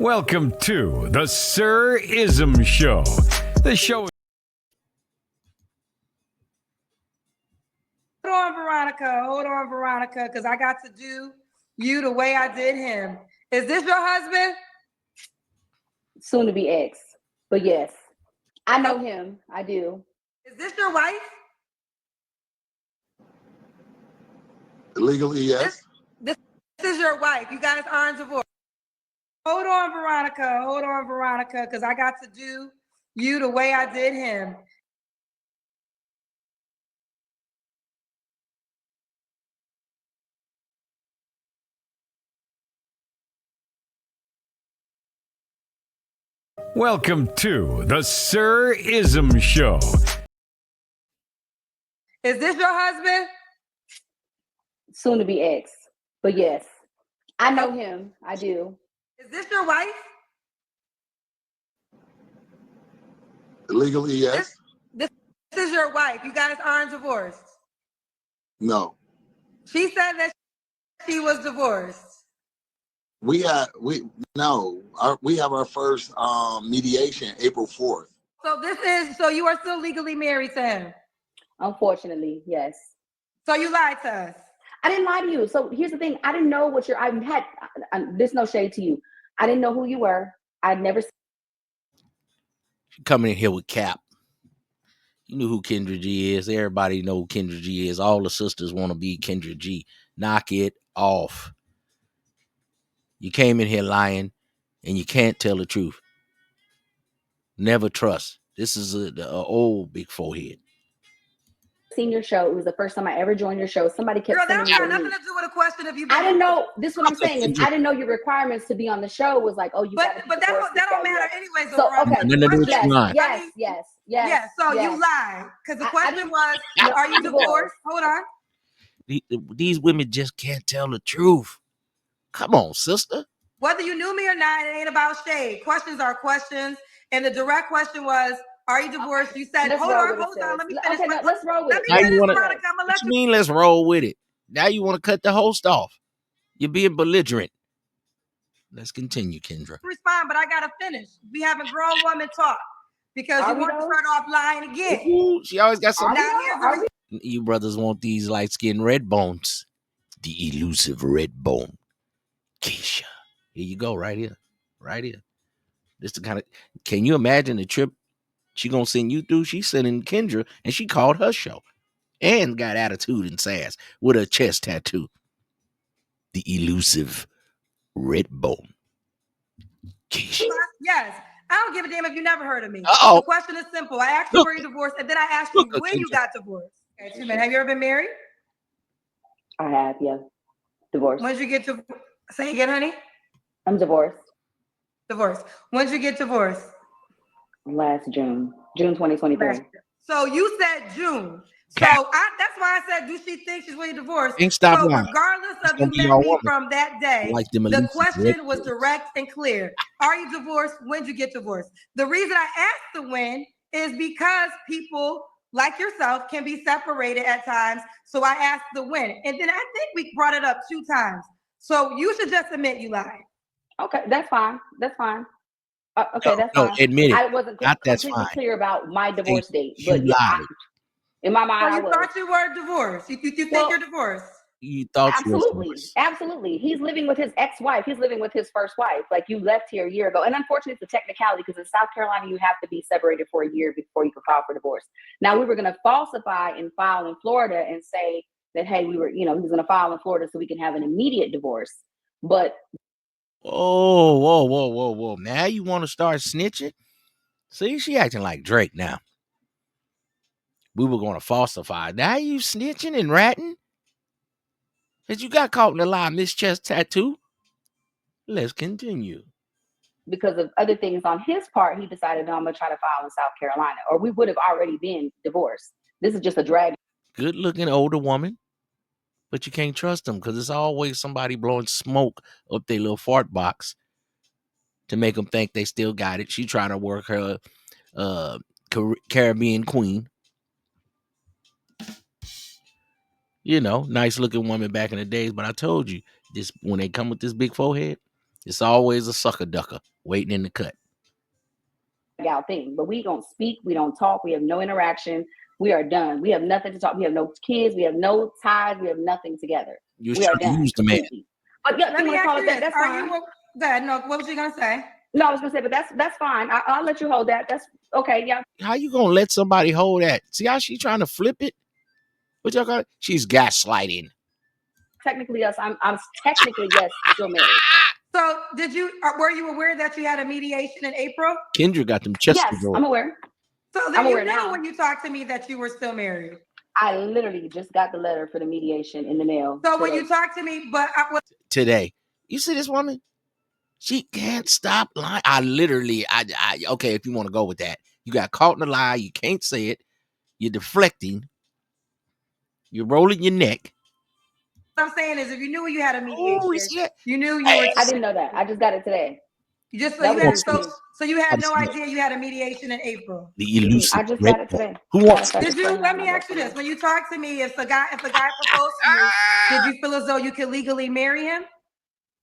Welcome to the Sir Ism Show. The show. Hold on, Veronica, because I got to do you the way I did him. Is this your husband? Soon to be ex, but yes, I know him. I do. Is this your wife? Legally, yes. This is your wife. You guys aren't divorced. Hold on, Veronica, because I got to do you the way I did him. Welcome to the Sir Ism Show. Is this your husband? Soon to be ex, but yes, I know him. I do. Is this your wife? Legally, yes. This is your wife. You guys aren't divorced. No. She said that she was divorced. We have our first mediation April 4th. So you are still legally married to him. Unfortunately, yes. So you lied to us. I didn't lie to you. So here's the thing. I didn't know what there's no shade to you. I didn't know who you were. I'd never. Coming in here with Cap. You knew who Kendra G is. Everybody know who Kendra G is. All the sisters want to be Kendra G. Knock it off. You came in here lying, and you can't tell the truth. Never trust. This is a old big forehead. Seen your show. It was the first time I ever joined your show. Somebody kept Girl, sending that me got nothing to do with a question of you. I didn't know. This is what I'm saying is I didn't know your requirements to be on the show was like, oh, you. But that don't matter anyway. So okay. Yes. So you lied because the question was, are you divorced? Hold on. These women just can't tell the truth. Come on, sister. Whether you knew me or not, it ain't about shade. Questions are questions, and the direct question was, are you divorced? Okay. You said, hold on, let me finish. Okay, let's roll with it. What you mean, let's roll with it? Now you want to cut the host off. You're being belligerent. Let's continue, Kendra. Respond, but I gotta finish. We having grown women talk because you want to start off lying again. Ooh, she always got some. You brothers want these light-skinned red bones. The elusive red bone. Keisha. Here you go, right here. Right here. This the kind of. Can you imagine the trip she gonna send you through? She's sending Kendra, and she called her show. And got attitude and sass with a chest tattoo. The elusive red bone. Keisha. Yes. I don't give a damn if you never heard of me. Uh-oh. The question is simple. I asked you were you divorced, and then I asked you when you got divorced. Okay, 2 minutes. Have you ever been married? I have, yeah. Divorced. When did you get to say again, honey? I'm divorced. Divorced. When did you get divorced? Last June 2023. So you said June. So that's why I said, do she think she's really divorced? Stop so lying. Regardless of you met me from that day, the question was direct and clear. Are you divorced? When did you get divorced? The reason I asked the when is because people like yourself can be separated at times. So I asked the when. And then I think we brought it up 2 times. So you should just admit you lied. Okay, that's fine. That's fine. Okay, that's fine. Admit it. I wasn't completely clear about my divorce date, but yeah, in my mind, I thought you were divorced. You think you're divorced? You thought absolutely. He's living with his ex-wife. He's living with his first wife. Like you left here a year ago, and unfortunately, it's a technicality because in South Carolina, you have to be separated for a year before you can file for divorce. Now, we were going to falsify and file in Florida and say that hey, we were, he was going to file in Florida so we can have an immediate divorce, but. Whoa. Now you want to start snitching? See, she acting like Drake now. We were going to falsify. Now you snitching and ratting? Because you got caught in the lie, Miss Chest Tattoo. Let's continue. Because of other things on his part, he decided, no, I'm going to try to file in South Carolina. Or we would have already been divorced. This is just a drag. Good looking older woman. But you can't trust them because it's always somebody blowing smoke up their little fart box to make them think they still got it. She trying to work her Caribbean queen. Nice looking woman back in the days. But I told you, this when they come with this big forehead, It's always a sucker ducker waiting in the cut. Gal thing, but we don't speak, we don't talk, we have no interaction. We are done. We have nothing to talk. We have no kids. We have no ties. We have nothing together. We are done completely. But yeah, let me ask you this: are you? No, what was you gonna say? No, I was gonna say, but that's fine. I'll let you hold that. That's okay. Yeah. How you gonna let somebody hold that? See how she trying to flip it? What y'all got? She's gaslighting. Technically, yes. I'm technically yes, still married. So, were you aware that you had a mediation in April? Kendra got them chest. Yes, I'm aware. So then you knew when you talked to me that you were still married. I literally just got the letter for the mediation in the mail. So when you talked to me, today, you see this woman? She can't stop lying. Okay, if you want to go with that, you got caught in a lie. You can't say it. You're deflecting. You're rolling your neck. What I'm saying is, if you knew you had a mediation, you knew you were. I didn't know that. I just got it today. You just so you had no idea you had a mediation in April. The elusive. I just got it today. Who wants? Did you? Let me ask you this: when you talked to me, if the guy proposed to you, did you feel as though you could legally marry him?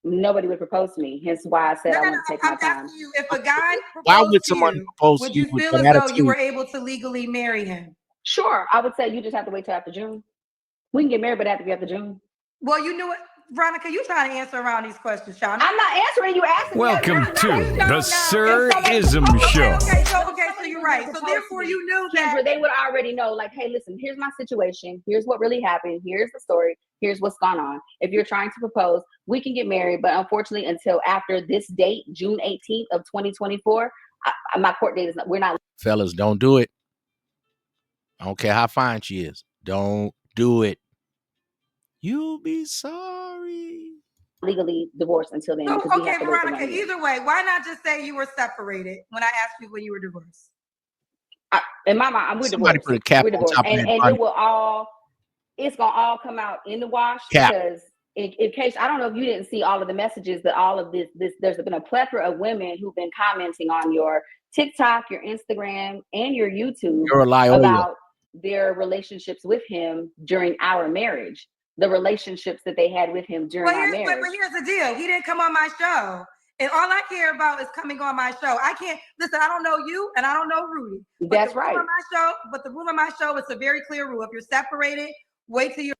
Nobody would propose to me. Hence why I said I want to take my time. I'm asking you, if a guy proposed to you, would you feel as though you were able to legally marry him? Sure, I would say you just have to wait till after June. We can get married, but it have to be after June. Well, you knew it. Veronica, you trying to answer around these questions, Sean. I'm not answering you. Asking Welcome to the Sir-ism Show. Okay, so you're right. So therefore, you knew that Kendra, they would already know. Like, hey, listen, here's my situation. Here's what really happened. Here's the story. Here's what's gone on. If you're trying to propose, we can get married, but unfortunately, until after this date, June 18th of 2024, my court date is not. We're not. Fellas, don't do it. I don't care how fine she is. Don't do it. You'll be sorry. Legally divorced until then. So, okay, Veronica, either way, why not just say you were separated when I asked you when you were divorced? In my mind, we're Somebody divorced. put a cap we're divorced. on top and it will all, it's going to all come out in the wash cap. Because in case, I don't know if you didn't see all of the messages that all of this, there's been a plethora of women who've been commenting on your TikTok, your Instagram, and your YouTube about their relationships with him during our marriage. The relationships that they had with him during our marriage. But here's the deal. He didn't come on my show. And all I care about is coming on my show. I can't, listen, I don't know you and I don't know Rudy. That's right. But the rule of my show, it's a very clear rule. If you're separated, wait till you're.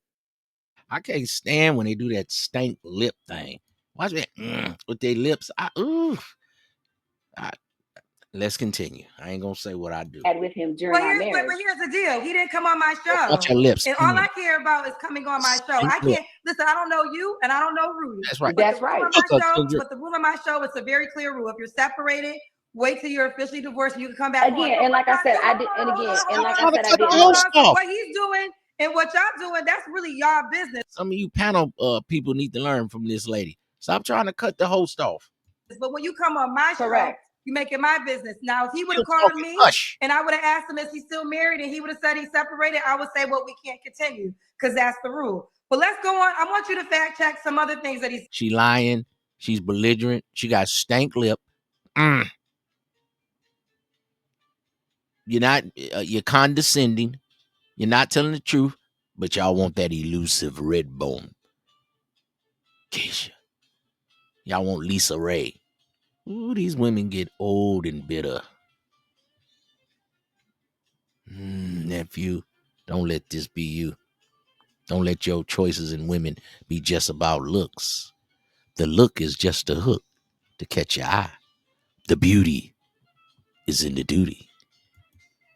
I can't stand when they do that stank lip thing. Watch me with their lips. Let's continue. I ain't gonna say what I do. And with him during our marriage. But here's the deal. He didn't come on my show. Watch your lips. And all I care about is coming on my show. I can't listen. I don't know you, and I don't know Rudy. That's right. That's right. But the rule of my show, it's a very clear rule. If you're separated, wait till you're officially divorced, and you can come back again. And like I said, I did. And again, and like I said, I did. What he's doing and what y'all doing, that's really y'all business. Some of you panel people need to learn from this lady. Stop trying to cut the host off. But when you come on my show, you make it my business. Now, if he would have called me and I would have asked him if he's still married and he would have said he's separated, I would say, well, we can't continue because that's the rule. But let's go on. I want you to fact check some other things that he's. She lying. She's belligerent. She got stank lip. You're condescending. You're not telling the truth, but y'all want that elusive red bone. Keisha. Y'all want Lisa Ray. Ooh, these women get old and bitter. Nephew, don't let this be you. Don't let your choices in women be just about looks. The look is just a hook to catch your eye. The beauty is in the duty.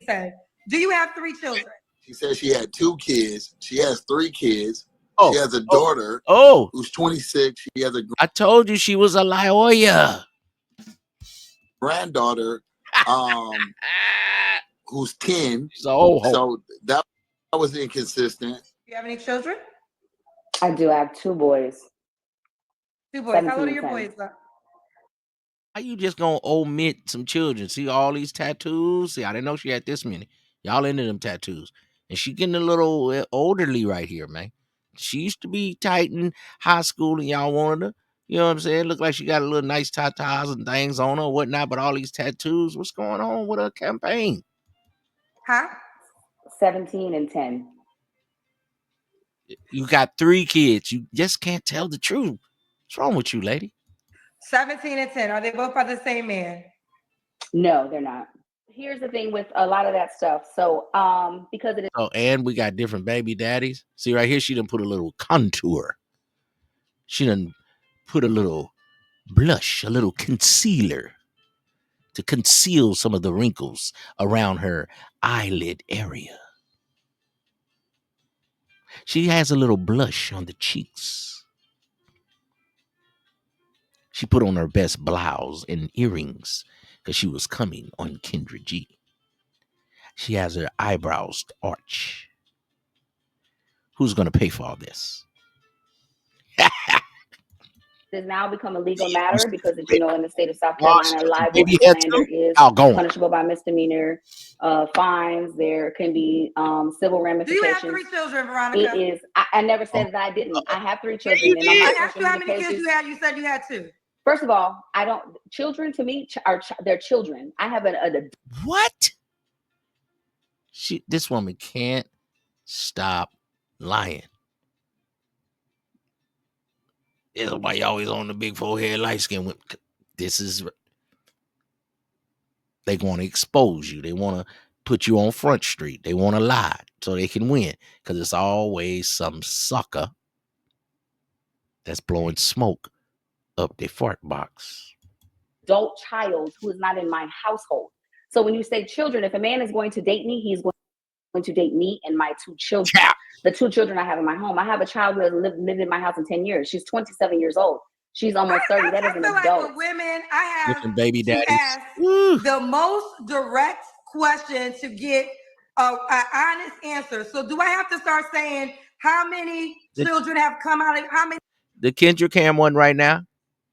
Do you have 3 children? She said she had 2 kids. She has 3 kids. She has a daughter who's 26. She has a I told you she was a liar. Granddaughter who's 10. So that was inconsistent. Do you have any children? I do. I have 2 boys. 2 boys. How old are your boys? How you just gonna omit some children? See all these tattoos? See, I didn't know she had this many. Y'all into them tattoos. And she getting a little elderly right here, man. She used to be tight in high school and y'all wanted her. You know what I'm saying? Look like she got a little nice tatas and things on her or whatnot, but all these tattoos, what's going on with her campaign? Huh? 17 and 10. You got 3 kids. You just can't tell the truth. What's wrong with you, lady? 17 and 10. Are they both by the same man? No, they're not. Here's the thing with a lot of that stuff. So, because it is. Oh, and we got different baby daddies. See right here, she done put a little contour. She done put a little blush, a little concealer to conceal some of the wrinkles around her eyelid area. She has a little blush on the cheeks. She put on her best blouse and earrings because she was coming on Kendra G. She has her eyebrows arch. Who's going to pay for all this? Has now become a legal matter because, as you know, in the state of South Carolina, libel and slander is punishable by misdemeanor fines. There can be civil ramifications. Do you have 3 children, Veronica? It is. I never said that I didn't. I have 3 children. And on my I asked you how many kids you had. You said you had 2. First of all, I don't. Children to me are they're children. I have a what? This woman can't stop lying. This is why you always on the big forehead, light skin. This is. They want to expose you. They want to put you on Front Street. They want to lie so they can win because it's always some sucker that's blowing smoke up their fart box. Adult child who is not in my household. So when you say children, if a man is going to date me, he's going to date me and my 2 children. Yeah. The 2 children I have in my home. I have a child who has lived in my house in 10 years. She's 27 years old. She's almost 30. That is an adult. Like with women, I have different baby daddies. Ask the most direct question to get an honest answer. So do I have to start saying how many children have come out of how many? The Kendra Cam one right now.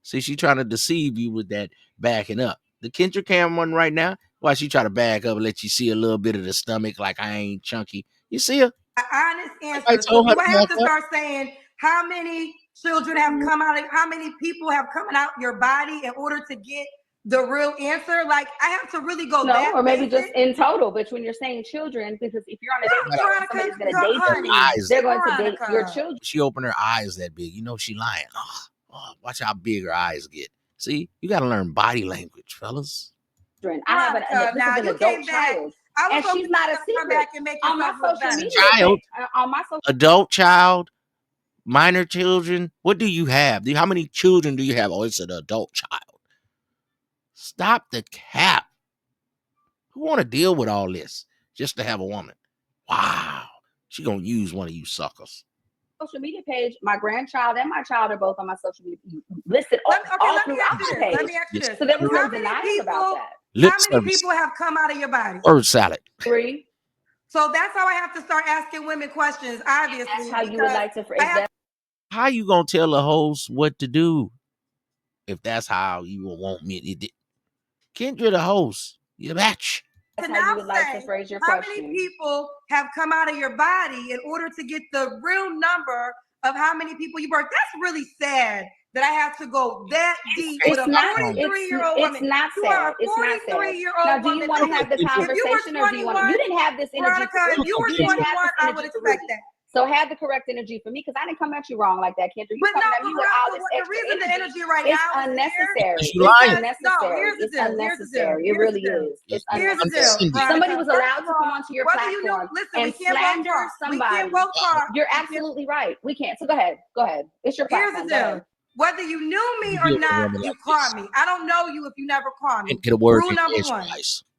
See, she trying to deceive you with that backing up. The Kendra Cam one right now. Why she try to back up and let you see a little bit of the stomach like I ain't chunky. You see her? An honest answer. So do I have to start saying how many children have come out of how many people have come out your body in order to get the real answer? Like I have to really go or maybe just in total. But when you're saying children, because if you're on a dating somebody's going to date you, they're going to date your children. She opened her eyes that big. You know she lying. Watch how big her eyes get. See, you got to learn body language, fellas. I have an adult child. And she's not a secret. On my social media, adult child, minor children. What do you have? How many children do you have? Oh, it's an adult child. Stop the cap. Who want to deal with all this just to have a woman? Wow. She going to use one of you suckers. Social media page, my grandchild and my child are both on my social media listed all throughout the page. Let me ask you this. So there was no denying about that. How many people have come out of your body? Word salad. 3. So that's how I have to start asking women questions, obviously. That's how you would like to phrase that. How you gonna tell a host what to do if that's how you will want me to do? Kendra the host, you match. That's how you would like to phrase your question. How many people have come out of your body in order to get the real number of how many people you birthed? That's really sad that I have to go that deep with a 43-year-old woman. It's not sad. It's not sad. Now, do you want to have the conversation or do you want? You didn't have this energy. Veronica, if you were 21, I would expect that. So have the correct energy for me because I didn't come at you wrong like that, Kendra. You coming at me with all this extra energy. The energy right now is unnecessary. It's unnecessary. It's unnecessary. It really is. It's unnecessary. Somebody was allowed to come onto your platform and slander somebody. You're absolutely right. We can't. So go ahead. Go ahead. It's your platform. Here's the deal. Whether you knew me or not, you call me. I don't know you if you never call me. Get a word. Rule number 1.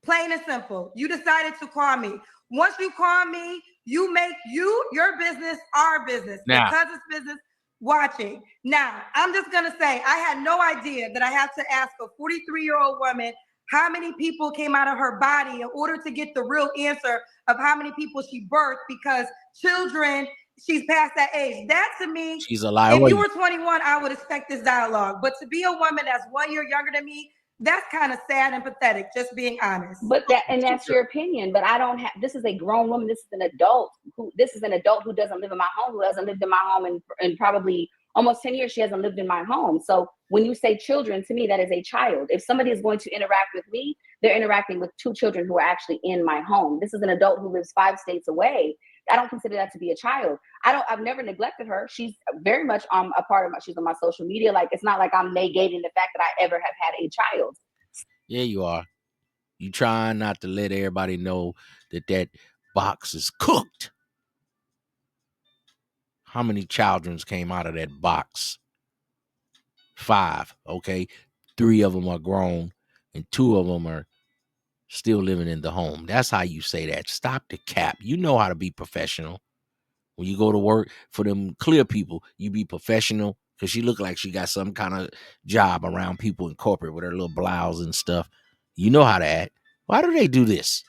Plain and simple. You decided to call me. Once you call me, you make your business our business. Now, because it's business watching. Now, I'm just going to say, I had no idea that I had to ask a 43-year-old woman how many people came out of her body in order to get the real answer of how many people she birthed because children, she's past that age. That to me, she's a liar. If you were 21, I would expect this dialogue. But to be a woman that's 1 year younger than me, that's kind of sad and pathetic, just being honest. But that's your opinion. But I don't have. This is a grown woman. This is an adult who doesn't live in my home. Who hasn't lived in my home in probably almost 10 years. She hasn't lived in my home. So when you say children, to me that is a child. If somebody is going to interact with me, they're interacting with 2 children who are actually in my home. This is an adult who lives 5 states away. I don't consider that to be a child. I've never neglected her. She's very much a part of she's on my social media. Like, it's not like I'm negating the fact that I ever have had a child. Yeah, you are. You trying not to let everybody know that box is cooked. How many children came out of that box? 5, okay? 3 of them are grown and 2 of them are still living in the home. That's how you say that. Stop the cap. You know how to be professional. When you go to work for them clear people, you be professional, because she look like she got some kind of job around people in corporate with her little blouse and stuff. You know how to act. Why do they do this?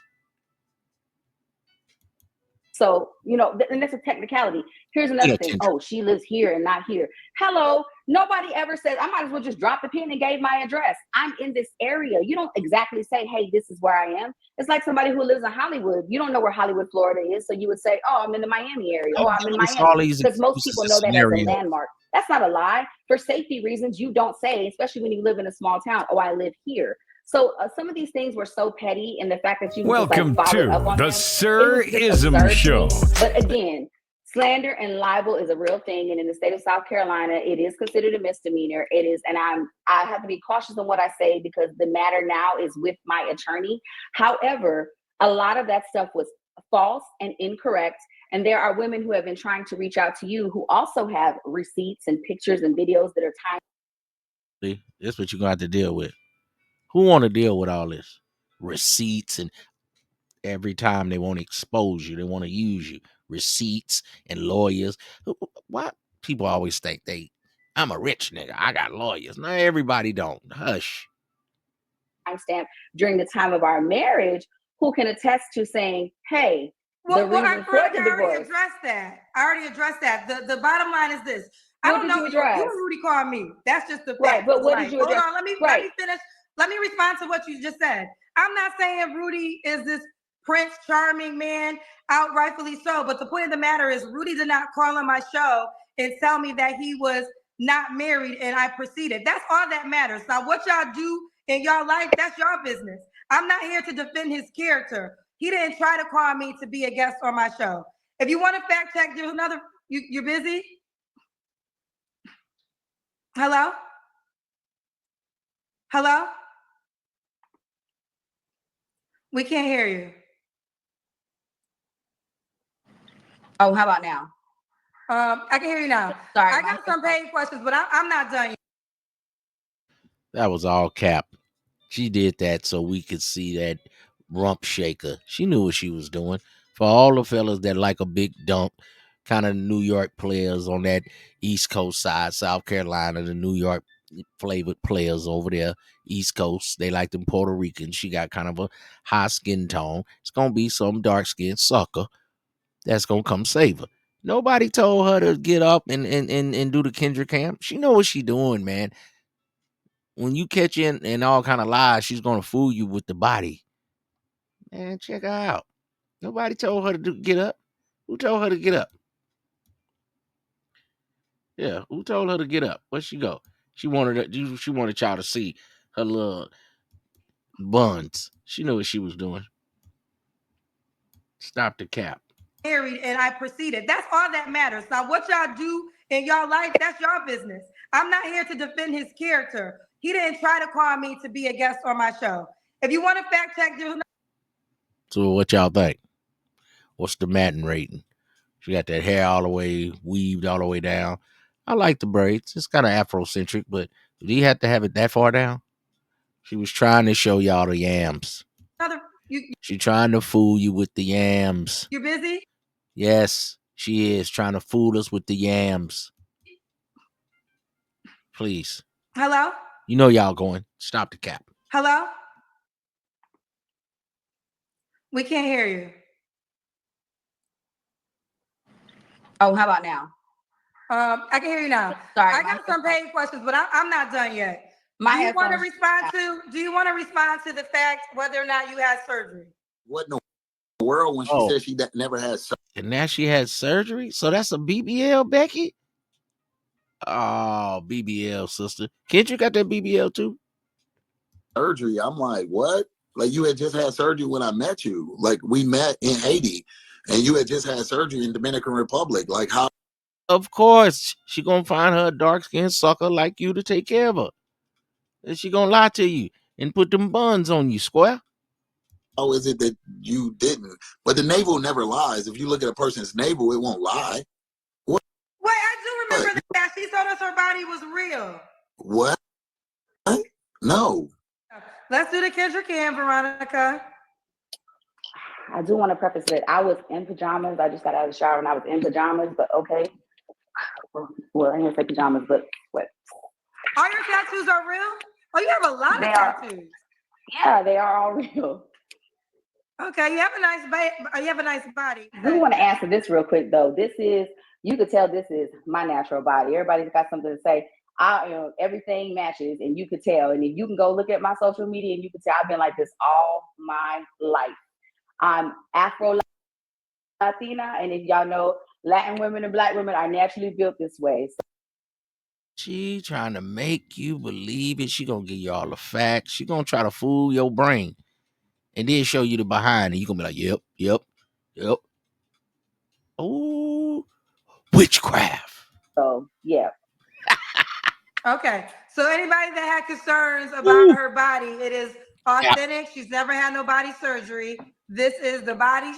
So, and that's a technicality. Here's another thing. Oh, she lives here and not here. Hello. Nobody ever says, I might as well just drop the pin and gave my address. I'm in this area. You don't exactly say, hey, this is where I am. It's like somebody who lives in Hollywood. You don't know where Hollywood, Florida is. So you would say, oh, I'm in the Miami area. Oh, I'm in Miami. Because most people know that as a landmark. That's not a lie. For safety reasons, you don't say, especially when you live in a small town, oh, I live here. So some of these things were so petty, and the fact that you welcome just, to up on the them, Sir-ism Show. But again, slander and libel is a real thing, and in the state of South Carolina, it is considered a misdemeanor. It is, and I have to be cautious on what I say because the matter now is with my attorney. However, a lot of that stuff was false and incorrect. And there are women who have been trying to reach out to you who also have receipts and pictures and videos that are timed. See, that's what you're going to have to deal with. Who want to deal with all this? Receipts, and every time they want to expose you, they want to use you. Receipts and lawyers. Why people always think I'm a rich nigga, I got lawyers. No, everybody don't. Hush. Timestamp during the time of our marriage, who can attest to saying, hey, I already addressed that. The bottom line is this. I don't know. You and Rudy called me. That's just the fact. Right, but what did you address? Hold on, let me finish. Let me respond to what you just said. I'm not saying Rudy is this Prince Charming man, out rightfully so. But the point of the matter is Rudy did not call on my show and tell me that he was not married and I proceeded. That's all that matters. Now, what y'all do in y'all life, that's your business. I'm not here to defend his character. He didn't try to call me to be a guest on my show. If you want to fact check, there's another. You're busy? Hello? Hello? We can't hear you. Oh, how about now? I can hear you now. Sorry, I got some paid questions, but I'm not done yet. That was all cap. She did that so we could see that rump shaker. She knew what she was doing. For all the fellas that like a big dump, kind of New York players on that East Coast side, South Carolina, the New York flavored players over there, East Coast, they like them Puerto Ricans. She got kind of a high skin tone. It's going to be some dark skinned sucker that's going to come save her. Nobody told her to get up and do the Kendra camp. She know what she doing, man. When you catch in all kind of lies, she's going to fool you with the body. Man, check her out. Nobody told her to get up. Who told her to get up? Yeah, who told her to get up? Where'd she go? She wanted y'all to see her little buns. She knew what she was doing. Stop the cap. Married and I proceeded. That's all that matters. Now, what y'all do in y'all life, that's your business. I'm not here to defend his character. He didn't try to call me to be a guest on my show. If you want to fact check, So what y'all think? What's the Madden rating? She got that hair all the way weaved all the way down. I like the braids. It's kind of Afrocentric, but did he have to have it that far down? She was trying to show y'all the yams. She trying to fool you with the yams. You busy? Yes, she is trying to fool us with the yams. Please. Hello? You know y'all going. Stop the cap. Hello? We can't hear you. Oh, how about now? I can hear you now. Sorry, I got some paid questions, but I'm not done yet. Do you want to respond to the fact whether or not you had surgery? What in the world when she said she never had surgery? And now she had surgery? So that's a BBL, Becky? Oh, BBL, sister. Kendra got that BBL too? Surgery. I'm like, what? Like you had just had surgery when I met you. Like we met in Haiti. And you had just had surgery in Dominican Republic. Like how? Of course, she gonna find her a dark-skinned sucker like you to take care of her. And she gonna lie to you and put them buns on you, square. How is it that you didn't? But the navel never lies. If you look at a person's navel, it won't lie. What? Wait, I do remember that. She told us her body was real. What? No. Let's do the Kendra Cam, Veronica. I do want to preface it. I was in pajamas. I just got out of the shower and I was in pajamas, but okay. Well, I didn't say pajamas, but what? All your tattoos are real? Oh, you have a lot of tattoos. Yeah, they are all real. Okay, you have a nice body. I do want to answer this real quick though. You could tell this is my natural body. Everybody's got something to say. Everything matches, and you could tell. And if you can go look at my social media, and you can tell I've been like this all my life. I'm Afro Latina, and if y'all know, Latin women and Black women are naturally built this way. So she trying to make you believe it. She gonna give you all the facts. She gonna try to fool your brain, and then show you the behind, and you gonna be like, yep. Oh, witchcraft. So yeah. Okay, so anybody that had concerns about her body, it is authentic. She's never had no body surgery. This is the body.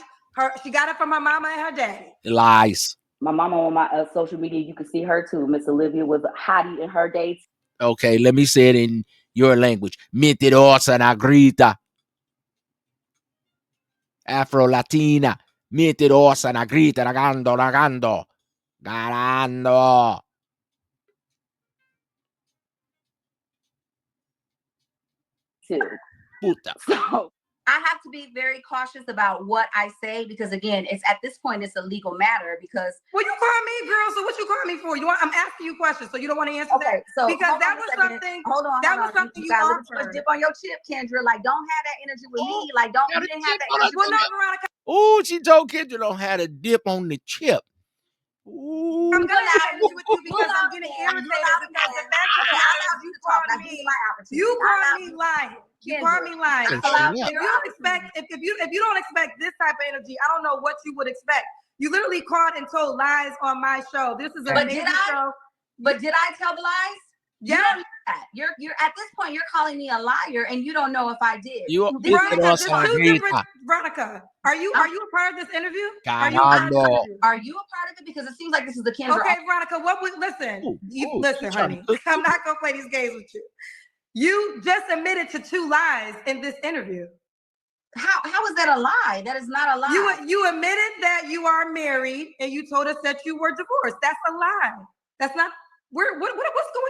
She got it from her mama and her daddy. Lies. My mama on my social media, you can see her too. Miss Olivia was a hottie in her days. Okay, let me say it in your language. Mentirosa negrita. Afro Latina. Mentirosa negrita. Ganando. Too. Puta. So I have to be very cautious about what I say because again, it's at this point it's a legal matter because well, you call me girl, so what you call me for? I'm asking you questions, so you don't want to answer that? So because that was something. That was something you offered. Dip on your chip, Kendra. Like, don't have that energy with me. Like, you didn't have that energy. Well, no, Veronica. Oh, she told Kendra don't have to dip on the chip. Ooh. I'm gonna have energy with you because I'm getting irritated because the fact of the matter is you called me lying. You called me lying. If you don't expect if you don't expect this type of energy, I don't know what you would expect. You literally called and told lies on my show. This is a major show. But did I tell the lies? Yeah. You're at this point you're calling me a liar and you don't know if I did. Veronica, are you a part of this interview? Are you a part of it? Because it seems like this is the Kendra. Okay, Veronica, listen, honey. I'm not gonna play these games with you. You just admitted to 2 lies in this interview. How is that a lie? That is not a lie. You admitted that you are married and you told us that you were divorced. That's a lie. That's not. What's going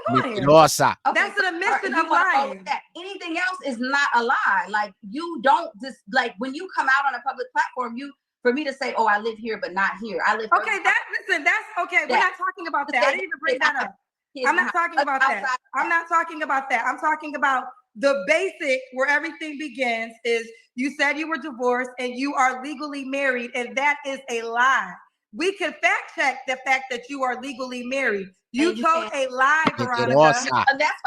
on here? Okay, that's an admission of lying. Anything else is not a lie. Like you don't just like when you come out on a public platform, for me to say, oh, I live here but not here. I live. Okay, that's okay. We're not talking about that. I didn't even bring that up. I'm not talking about that. I'm not talking about that. I'm talking about the basic where everything begins is you said you were divorced and you are legally married, and that is a lie. We can fact check the fact that you are legally married. You told a lie, Veronica. That's fine. If that's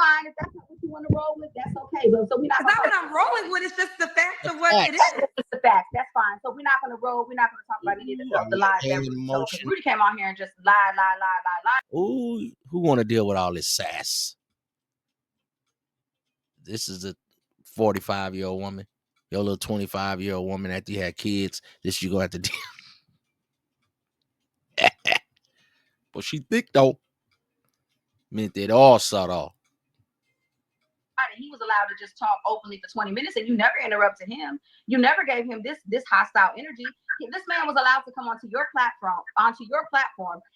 not what you want to roll with, that's okay. But so we're not. It's not what I'm rolling with. It's just the facts of what it is. It's the facts. That's fine. So we're not going to roll. We're not going to talk about any of the lies that Rudy told. Rudy came on here and just lie. Ooh, who want to deal with all this sass? This is a 45-year-old woman. Your little 25-year-old woman after you had kids. This you gonna have to deal. But she thick though. Mentirosa. He was allowed to just talk openly for 20 minutes and you never interrupted him. You never gave him this hostile energy. This man was allowed to come onto your platform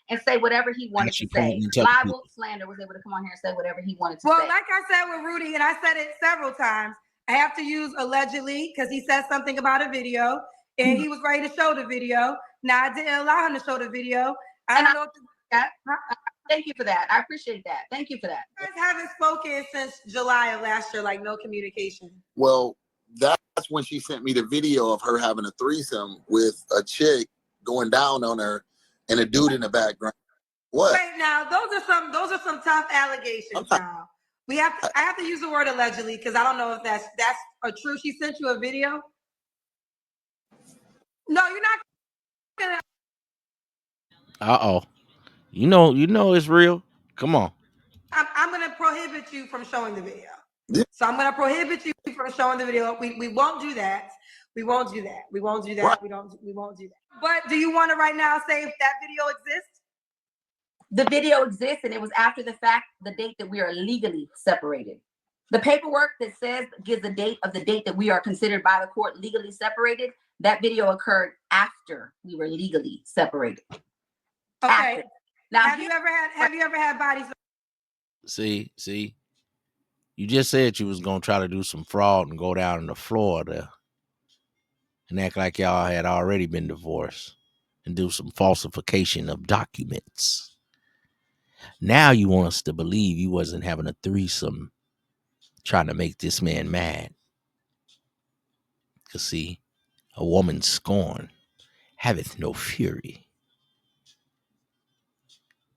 and say whatever he wanted to say. Libel, slander, was able to come on here and say whatever he wanted to say. Well, like I said with Rudy, and I said it several times, I have to use allegedly because he said something about a video and he was ready to show the video. Now, I didn't allow him to show the video. I don't know if that. Thank you for that. I appreciate that. Thank you for that. You guys haven't spoken since July of last year, like no communication. Well, that's when she sent me the video of her having a threesome with a chick going down on her and a dude in the background. What? Wait, now those are some tough allegations. Now I have to use the word allegedly because I don't know if that's a true. She sent you a video. No, you're not. Uh-oh. You know it's real. Come on. I'm going to prohibit you from showing the video. So I'm going to prohibit you from showing the video. We won't do that. We won't do that. We won't do that. What? We won't do that. But do you want to right now say if that video exists? The video exists, and it was after the fact, the date that we are legally separated. The paperwork that says gives the date that we are considered by the court legally separated. That video occurred after we were legally separated. Okay. After. Now, have you ever had body surgery? See, you just said you was gonna try to do some fraud and go down to Florida and act like y'all had already been divorced and do some falsification of documents. Now you want us to believe you wasn't having a threesome trying to make this man mad. Cause see, a woman's scorn haveth no fury,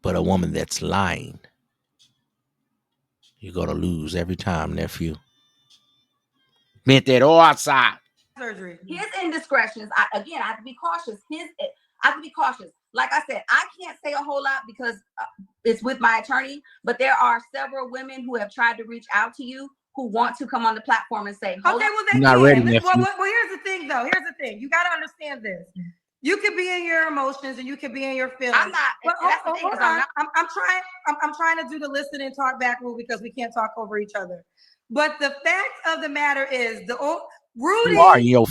but a woman that's lying, you're gonna lose every time, nephew. Meant that all outside. Surgery. His indiscretions, I have to be cautious. I have to be cautious. Like I said, I can't say a whole lot because it's with my attorney, but there are several women who have tried to reach out to you who want to come on the platform and say, okay, well, they not can. Ready, well, here's the thing, though. Here's the thing. You got to understand this. You could be in your emotions and you could be in your feelings. I'm not. But hold on. I'm trying to do the listen and talk back rule because we can't talk over each other. But the fact of the matter is, Rudy,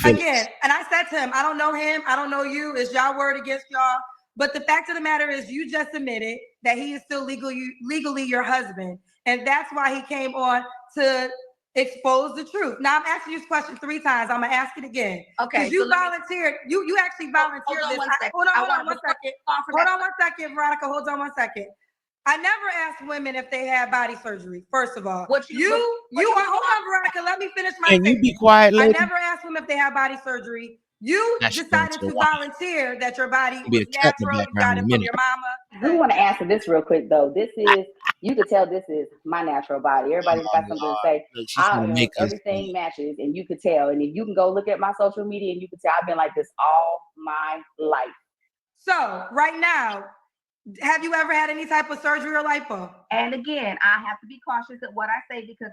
again, and I said to him, I don't know him. I don't know you. It's y'all word against y'all. But the fact of the matter is, you just admitted that he is still legally your husband. And that's why he came on to expose the truth. Now, I'm asking you this question 3 times. I'm going to ask it again. Okay. Because you volunteered. You actually volunteered this. Hold on one second. Hold on one second, Veronica. Hold on one second. I never asked women if they had body surgery. First of all, hold on, Veronica. Let me finish my statement. You be quiet, lady? I never asked them if they had body surgery. You decided to volunteer that your body was natural. You got it from your mama. I do want to answer this real quick, though. This is, you could tell this is my natural body. Everybody's got something to say. Everything matches, and you could tell. And if you can go look at my social media, and you can tell I've been like this all my life. So right now, have you ever had any type of surgery or lipo? And again, I have to be cautious of what I say because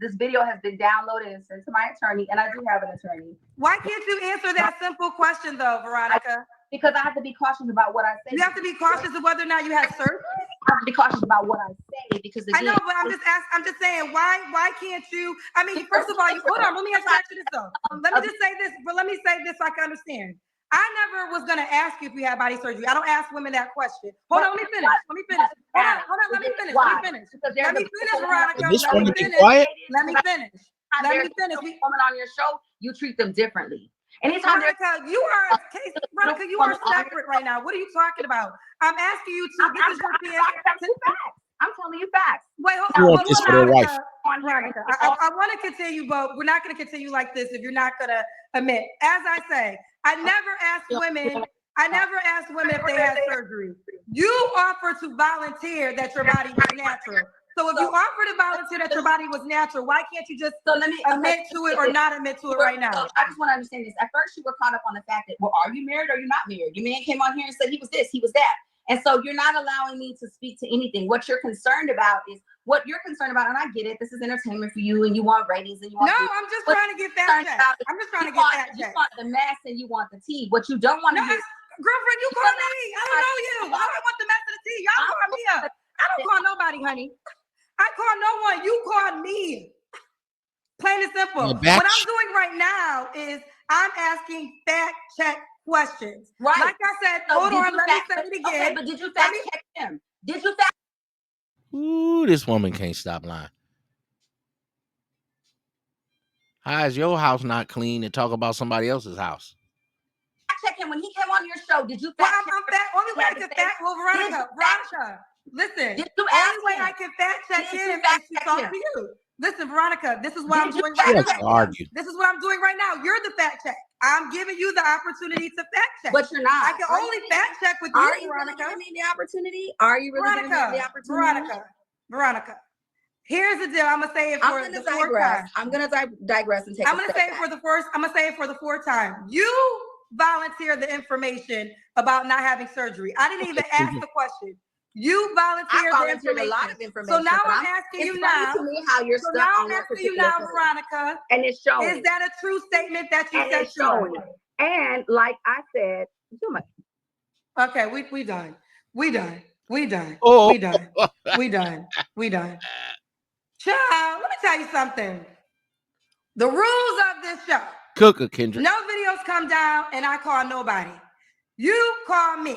this video has been downloaded and sent to my attorney, and I do have an attorney. Why can't you answer that simple question though, Veronica? Because I have to be cautious about what I say. You have to be cautious of whether or not you have surgery. I have to be cautious about what I say because again, I know, but I'm just saying, why can't you? I mean, first of all, hold on, let me ask you this though. Let me just say this, but let me say this so I can understand. I never was gonna ask you if you had body surgery. I don't ask women that question. Hold on, let me finish. Hold on, let me finish, Veronica. Let me finish. Women on your show, you treat them differently. Anytime Veronica, you are separate right now. What are you talking about? I'm asking you to. I'm telling you facts. Wait, hold on. Veronica, I want to continue, but we're not going to continue like this if you're not going to admit. As I say, I never asked women if they had surgery. You offered to volunteer that your body was natural. So if you offer to volunteer that your body was natural, why can't you just admit to it or not admit to it right now? I just want to understand this. At first, you were caught up on the fact that, well, are you married or are you not married? Your man came on here and said he was this, he was that. And so you're not allowing me to speak to anything. What you're concerned about is what you're concerned about. And I get it. This is entertainment for you and you want ratings and you want. No, I'm just trying to get that check. I'm just trying to get that check. You want the mess and you want the tea. What you don't want to do. Girlfriend, you call me. I don't know you. I don't want the mess of the tea. Y'all call me up. I don't call nobody, honey. I call no one. You called me. Plain and simple. What I'm doing right now is I'm asking fact check questions. Right. Like I said, hold on, let me say it again. Okay, but did you fact check him? Did you fact? Ooh, this woman can't stop lying. How is your house not clean to talk about somebody else's house? Check him when he came on your show. Did you fact check? Only way I can fact. Well, Veronica, listen. The only way I can fact check him is to talk to you. Listen, Veronica, this is what I'm doing right now. This is what I'm doing right now. You're the fact check. I'm giving you the opportunity to fact check. But you're not. I can only fact check with you, Veronica. Are you really giving me the opportunity? Are you really giving me the opportunity? Veronica. Here's the deal. I'm gonna say it for the fourth time. I'm gonna digress and take. I'm gonna say it for the fourth time. You volunteer the information about not having surgery. I didn't even ask the question. You volunteered the information. A lot of information. So now I'm asking you now. To me how you're so now I'm asking you now, Veronica. And it's showing. Is that a true statement that you said? It's showing. And like I said, okay, we done. We done. We done. Oh. We done. We done. We done. Child, let me tell you something. The rules of this show. Cooker, Kendra. No videos come down and I call nobody. You call me.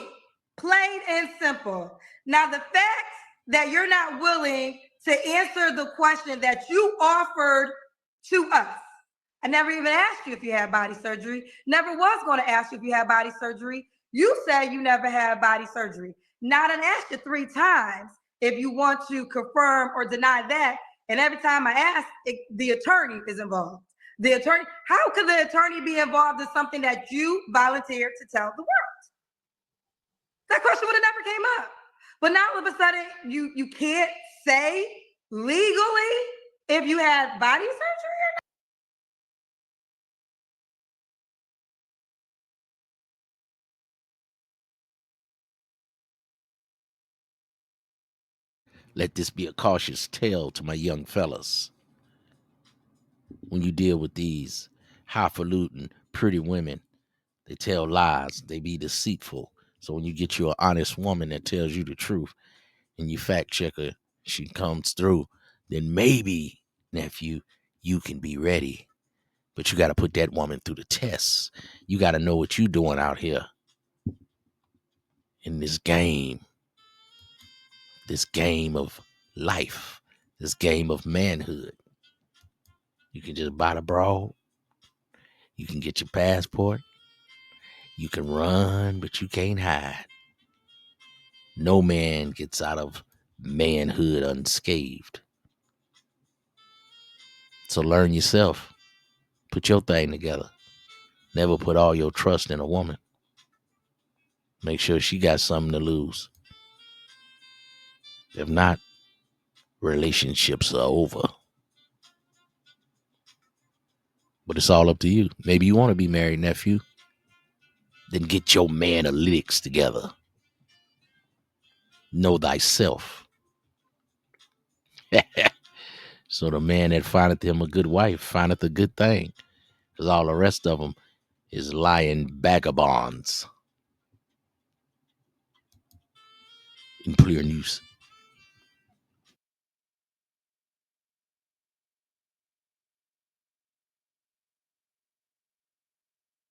Plain and simple. Now, the fact that you're not willing to answer the question that you offered to us. I never even asked you if you had body surgery. Never was going to ask you if you had body surgery. You said you never had body surgery. Now, I done asked you 3 times if you want to confirm or deny that. And every time I ask, the attorney is involved. The attorney, how could the attorney be involved in something that you volunteered to tell the world? That question would have never came up. But now all of a sudden, you can't say legally if you had body surgery or not. Let this be a cautious tale to my young fellas. When you deal with these highfalutin, pretty women, they tell lies, they be deceitful. So when you get you an honest woman that tells you the truth and you fact check her, she comes through, then maybe, nephew, you can be ready. But you got to put that woman through the test. You got to know what you're doing out here in this game of life, this game of manhood. You can just buy the broad. You can get your passport. You can run, but you can't hide. No man gets out of manhood unscathed. So learn yourself. Put your thing together. Never put all your trust in a woman. Make sure she got something to lose. If not, relationships are over. But it's all up to you. Maybe you want to be married, nephew. Then get your man analytics together. Know thyself. So the man that findeth him a good wife findeth a good thing. Because all the rest of them is lying vagabonds. In clear news.